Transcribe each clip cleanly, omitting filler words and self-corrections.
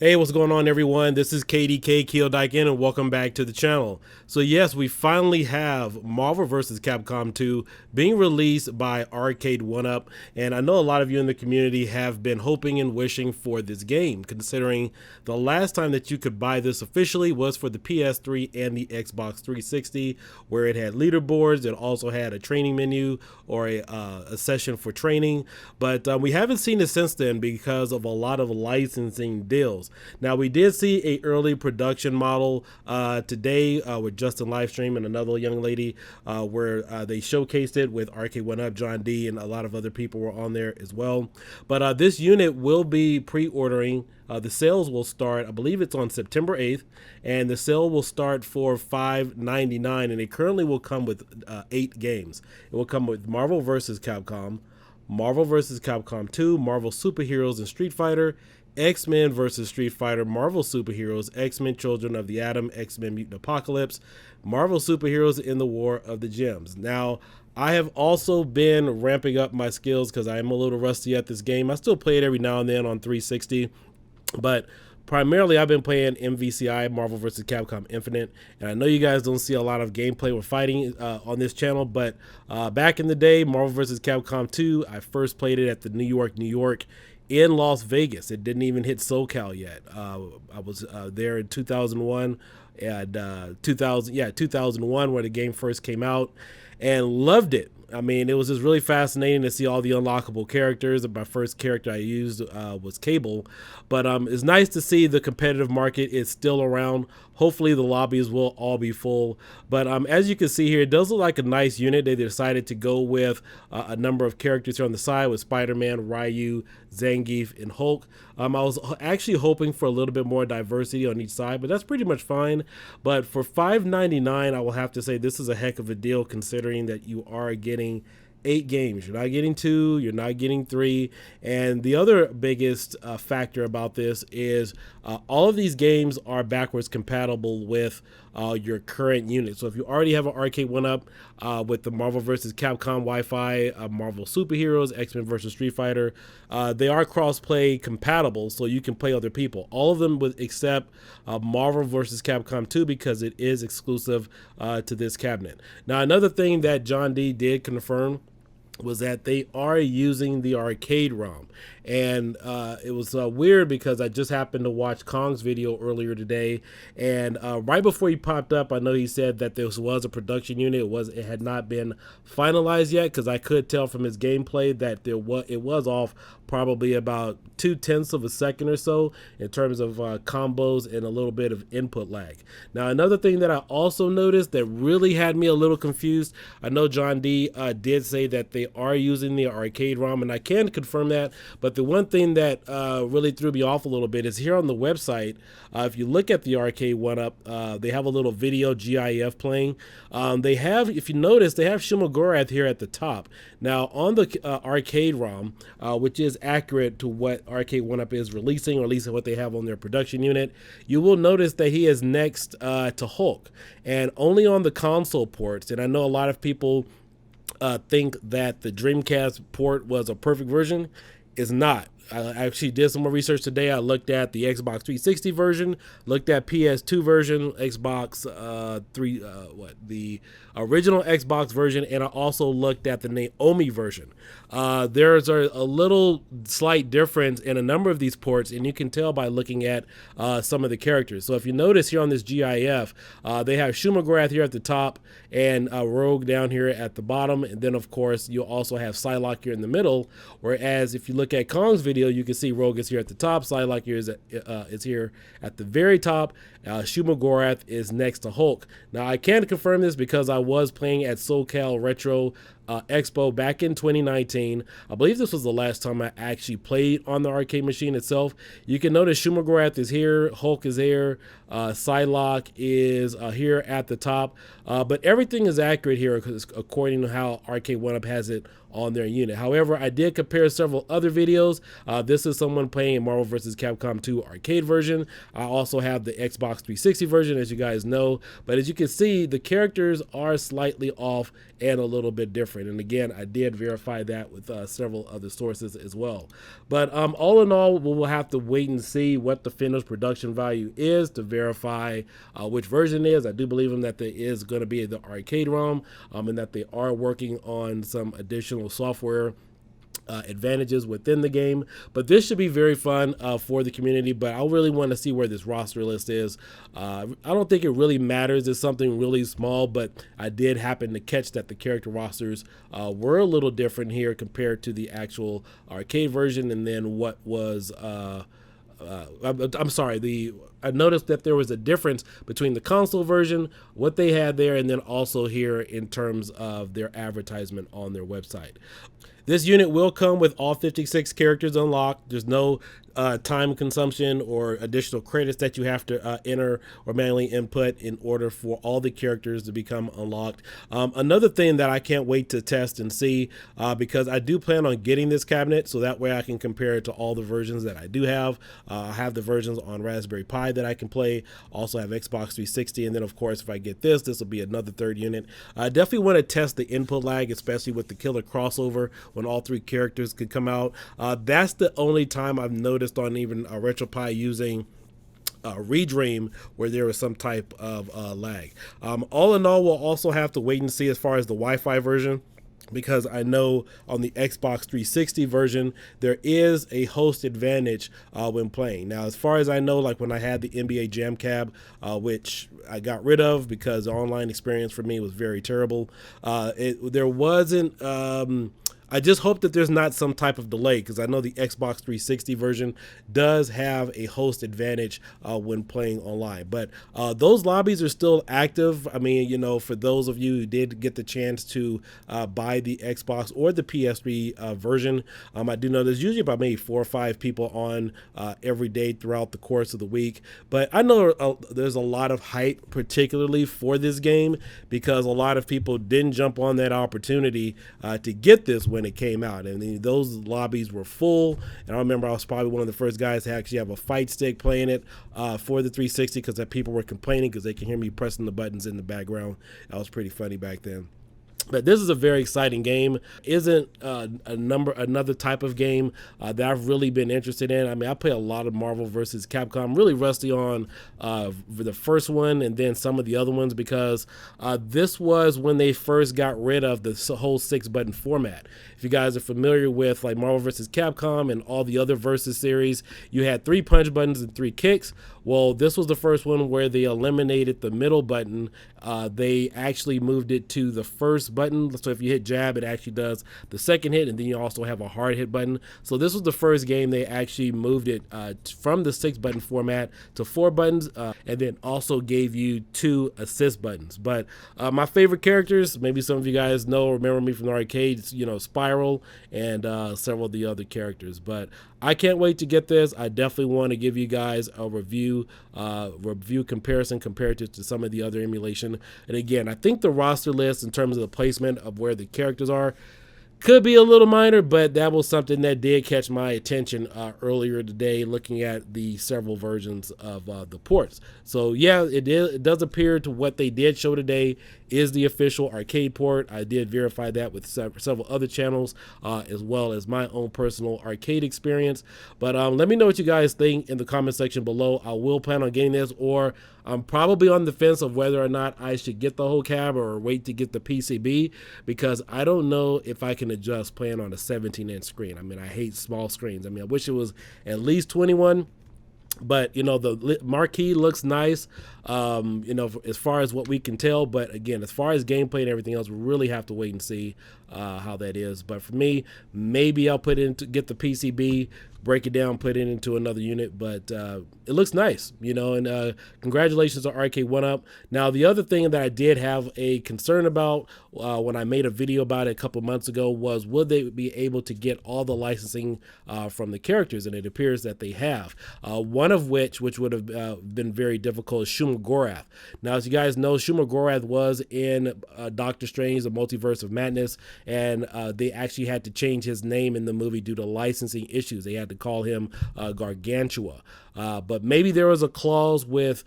Hey, what's going on, everyone? This is KDK Keeldike, and welcome back to the channel. So yes, we finally have Marvel vs. Capcom 2 being released by Arcade1Up, and I know a lot of you in the community have been hoping and wishing for this game, considering the last time that you could buy this officially was for the PS3 and the Xbox 360, where it had leaderboards. It also had a training menu or a session for training, but we haven't seen it since then because of a lot of licensing deals. Now, we did see a early production model today with Justin Livestream and another young lady where they showcased it with Arcade1Up, John D, and a lot of other people were on there as well. But this unit will be pre-ordering. The sales will start, I believe it's on September 8th, and the sale will start for $5.99, and it currently will come with 8 games. It will come with Marvel vs. Capcom, Marvel vs. Capcom 2, Marvel Superheroes and Street Fighter, X-Men vs. Street Fighter, Marvel Superheroes, X-Men Children of the Atom, X-Men Mutant Apocalypse, Marvel Superheroes in the War of the Gems. Now, I have also been ramping up my skills because I am a little rusty at this game. I still play it every now and then on 360, but primarily I've been playing MVCI, Marvel vs. Capcom Infinite, and I know you guys don't see a lot of gameplay with fighting on this channel, but back in the day, Marvel vs. Capcom 2, I first played it at the New York in Las Vegas. It didn't even hit SoCal yet. I was there in 2001 and 2001 where the game first came out, and loved it. I mean, it was just really fascinating to see all the unlockable characters. My first character I used was Cable, but it's nice to see the competitive market is still around. Hopefully the lobbies will all be full, but as you can see here, it does look like a nice unit. They decided to go with a number of characters here on the side with Spider-Man, Ryu, Zangief, and Hulk. I was actually hoping for a little bit more diversity on each side, but that's pretty much fine. But for $5.99, I will have to say this is a heck of a deal, considering that you are getting 8 games. You're not getting 2, you're not getting 3. And the other biggest factor about this is all of these games are backwards compatible with your current unit. So if you already have an Arcade1Up with the Marvel vs. Capcom Wi-Fi, Marvel Superheroes, X-Men vs. Street Fighter, they are cross-play compatible, so you can play other people. All of them except Marvel vs. Capcom 2, because it is exclusive to this cabinet. Now, another thing that John D did confirm was that they are using the arcade ROM, and it was weird because I just happened to watch Kong's video earlier today, and right before he popped up, I know he said that this was a production unit. It had not been finalized yet, because I could tell from his gameplay that it was off probably about 0.2 of a second or so in terms of combos and a little bit of input lag. Now, another thing that I also noticed that really had me a little confused, I know John D did say that they are using the arcade ROM, and I can confirm that, but the one thing that really threw me off a little bit is here on the website, if you look at the Arcade1Up, they have a little video GIF playing. They have, if you notice, they have Shimogorath here at the top. Now, on the arcade ROM, which is accurate to what Arcade1Up is releasing, or at least what they have on their production unit, you will notice that he is next to Hulk, and only on the console ports. And I know a lot of people think that the Dreamcast port was a perfect version. Is not. I actually did some more research today. I looked at the Xbox 360 version, looked at PS2 version, Xbox the original Xbox version, and I also looked at the Naomi version. There's a little slight difference in a number of these ports, and you can tell by looking at some of the characters. So if you notice here on this GIF, they have Shimogorath here at the top and Rogue down here at the bottom, and then of course you'll also have Psylocke here in the middle, whereas if you look at Kong's video, you can see Rogue is here at the top, Psylocke here is here at the very top, Shimogorath is next to Hulk. Now, I can confirm this because I was playing at SoCal Retro Expo back in 2019. I believe this was the last time I actually played on the arcade machine itself. You can notice Shimogorath is here, Hulk is here, Psylocke is here at the top, but everything is accurate here according to how Arcade1Up has it on their unit. However, I did compare several other videos. This is someone playing Marvel vs. Capcom 2 arcade version. I also have the Xbox 360 version, as you guys know, but as you can see, the characters are slightly off and a little bit different. it. And again, I did verify that with several other sources as well. But all in all, we'll have to wait and see what the finished production value is to verify which version it is. I do believe that there is going to be the arcade ROM, and that they are working on some additional software advantages within the game. But this should be very fun for the community. But I really want to see where this roster list is. I don't think it really matters. It's something really small, but I did happen to catch that the character rosters were a little different here compared to the actual arcade version, and then what was I'm sorry, I noticed that there was a difference between the console version, what they had there, and then also here in terms of their advertisement on their website. This unit will come with all 56 characters unlocked. There's no time consumption or additional credits that you have to enter or manually input in order for all the characters to become unlocked. Another thing that I can't wait to test and see, because I do plan on getting this cabinet, so that way I can compare it to all the versions that I do have. I have the versions on Raspberry Pi that I can play, also have Xbox 360, and then of course if I get this will be another third unit. I definitely want to test the input lag, especially with the killer crossover when all three characters could come out. That's the only time I've noticed on even a RetroPie using Redream where there was some type of lag. All in all, we'll also have to wait and see as far as the Wi-Fi version, because I know on the Xbox 360 version there is a host advantage when playing. Now as far as I know, like when I had the NBA Jam Cab, which I got rid of because the online experience for me was very terrible, there wasn't I just hope that there's not some type of delay, because I know the Xbox 360 version does have a host advantage when playing online. But those lobbies are still active. I mean, you know, for those of you who did get the chance to buy the Xbox or the PS3 version, I do know there's usually about maybe 4 or 5 people on every day throughout the course of the week. But I know there's a lot of hype, particularly for this game, because a lot of people didn't jump on that opportunity to get this when it came out, and those lobbies were full. And I remember I was probably one of the first guys to actually have a fight stick playing it for the 360, because people were complaining because they can hear me pressing the buttons in the background. That was pretty funny back then. But this is a very exciting game. Isn't another type of game that I've really been interested in. I mean, I play a lot of Marvel vs. Capcom. I'm really rusty on the first one and then some of the other ones, because this was when they first got rid of the whole 6-button format. If you guys are familiar with like Marvel vs. Capcom and all the other Versus series, you had 3 punch buttons and 3 kicks. Well, this was the first one where they eliminated the middle button. They actually moved it to the first button. So if you hit jab, it actually does the second hit, and then you also have a hard hit button. So this was the first game they actually moved it from the 6-button format to 4 buttons, and then also gave you 2 assist buttons. But my favorite characters, maybe some of you guys know or remember me from the arcades, you know, Spiral and several of the other characters. But I can't wait to get this. I definitely want to give you guys a review comparison compared to some of the other emulation. And again, I think the roster list in terms of the placement of where the characters are could be a little minor, but that was something that did catch my attention earlier today, looking at the several versions of the ports. So yeah, it does appear to what they did show today is the official arcade port. I did verify that with several other channels, as well as my own personal arcade experience. But let me know what you guys think in the comment section below. I will plan on getting this, or I'm probably on the fence of whether or not I should get the whole cab or wait to get the PCB, because I don't know if I can adjust playing on a 17-inch screen. I mean, I hate small screens. I mean, I wish it was at least 21. But, you know, the marquee looks nice, you know, as far as what we can tell. But again, as far as gameplay and everything else, we really have to wait and see how that is. But for me, maybe I'll get the PCB, break it down, put it into another unit. But it looks nice, you know, and congratulations to Arcade1Up. Now, the other thing that I did have a concern about when I made a video about it a couple months ago was, would they be able to get all the licensing from the characters? And it appears that they have. One of which would have been very difficult, is Gorath. Now, as you guys know, Gorath was in Doctor Strange, the Multiverse of Madness, and they actually had to change his name in the movie due to licensing issues. They had to call him Gargantua. But maybe there was a clause with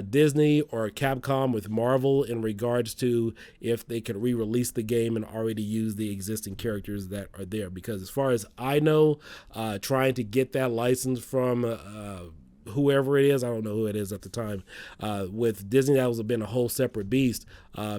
Disney or Capcom with Marvel in regards to if they could re-release the game and already use the existing characters that are there. Because as far as I know, trying to get that license from whoever it is, I don't know who it is at the time, with Disney, that was been a whole separate beast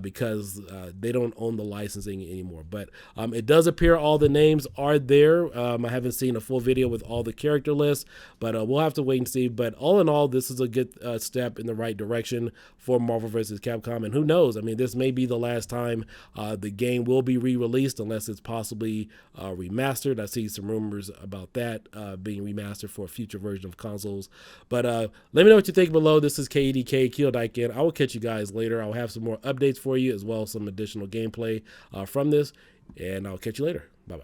because they don't own the licensing anymore. But it does appear all the names are there. I haven't seen a full video with all the character lists, but we'll have to wait and see. But all in all, this is a good step in the right direction for Marvel vs. Capcom. And who knows? I mean, this may be the last time the game will be re-released unless it's possibly remastered. I see some rumors about that being remastered for a future version of consoles. But let me know what you think below. This is KDK, Keeldike. I will catch you guys later. I'll have some more updates for you as well as some additional gameplay from this. And I'll catch you later. Bye-bye.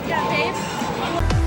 Yeah, babe.